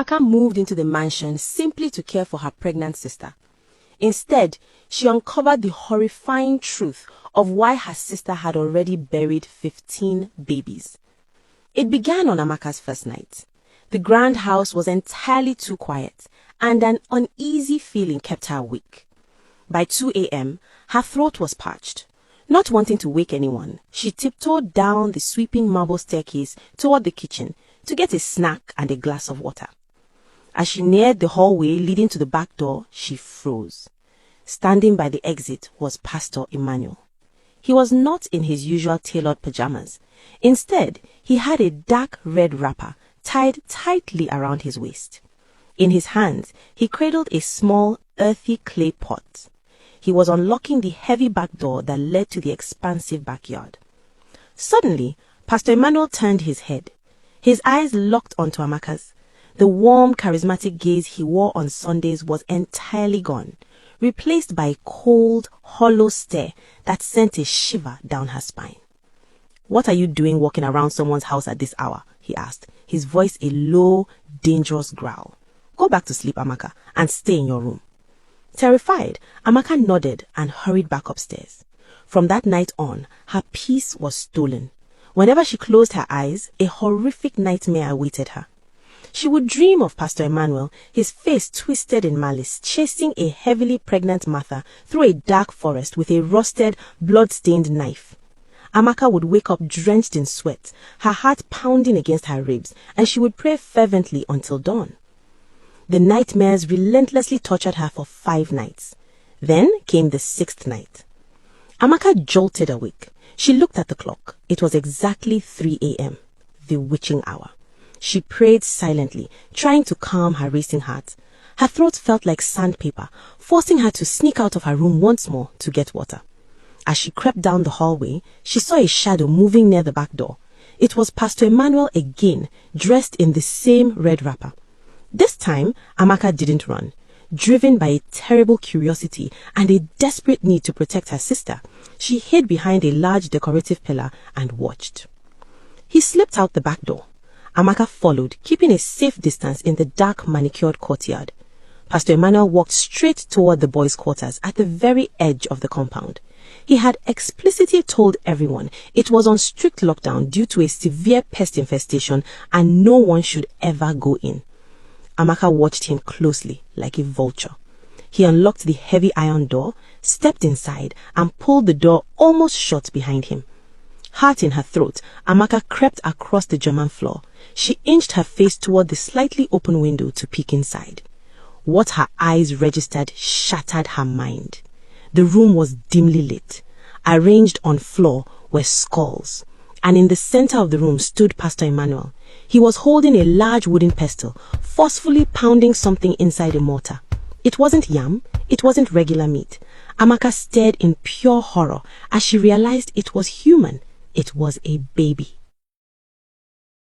Amaka moved into the mansion simply to care for her pregnant sister. Instead, she uncovered the horrifying truth of why her sister had already buried 15 babies. It began on Amaka's first night. The grand house was entirely too quiet, and an uneasy feeling kept her awake. By 2 a.m., her throat was parched. Not wanting to wake anyone, she tiptoed down the sweeping marble staircase toward the kitchen to get a snack and a glass of water. As she neared the hallway leading to the back door, she froze. Standing by the exit was Pastor Emmanuel. He was not in his usual tailored pajamas. Instead, he had a dark red wrapper tied tightly around his waist. In his hands, he cradled a small, earthy clay pot. He was unlocking the heavy back door that led to the expansive backyard. Suddenly, Pastor Emmanuel turned his head. His eyes locked onto Amaka's. The warm, charismatic gaze he wore on Sundays was entirely gone, replaced by a cold, hollow stare that sent a shiver down her spine. "What are you doing walking around someone's house at this hour?" he asked, his voice a low, dangerous growl. "Go back to sleep, Amaka, and stay in your room." Terrified, Amaka nodded and hurried back upstairs. From that night on, her peace was stolen. Whenever she closed her eyes, a horrific nightmare awaited her. She would dream of Pastor Emmanuel, his face twisted in malice, chasing a heavily pregnant Martha through a dark forest with a rusted, blood-stained knife. Amaka would wake up drenched in sweat, her heart pounding against her ribs, and she would pray fervently until dawn. The nightmares relentlessly tortured her for 5 nights. Then came the 6th night. Amaka jolted awake. She looked at the clock. It was exactly 3 a.m., the witching hour. She prayed silently, trying to calm her racing heart. Her throat felt like sandpaper, forcing her to sneak out of her room once more to get water. As she crept down the hallway, she saw a shadow moving near the back door. It was Pastor Emmanuel again, dressed in the same red wrapper. This time, Amaka didn't run. Driven by a terrible curiosity and a desperate need to protect her sister, she hid behind a large decorative pillar and watched. He slipped out the back door. Amaka followed, keeping a safe distance in the dark manicured courtyard. Pastor Emmanuel walked straight toward the boys' quarters at the very edge of the compound. He had explicitly told everyone it was on strict lockdown due to a severe pest infestation and no one should ever go in. Amaka watched him closely, like a vulture. He unlocked the heavy iron door, stepped inside, and pulled the door almost shut behind him. Heart in her throat, Amaka crept across the German floor. She inched her face toward the slightly open window to peek inside. What her eyes registered shattered her mind. The room was dimly lit. Arranged on floor were skulls, and in the center of the room stood Pastor Emmanuel. He was holding a large wooden pestle, forcefully pounding something inside a mortar. It wasn't yam, it wasn't regular meat. Amaka stared in pure horror as she realized it was human. It was a baby.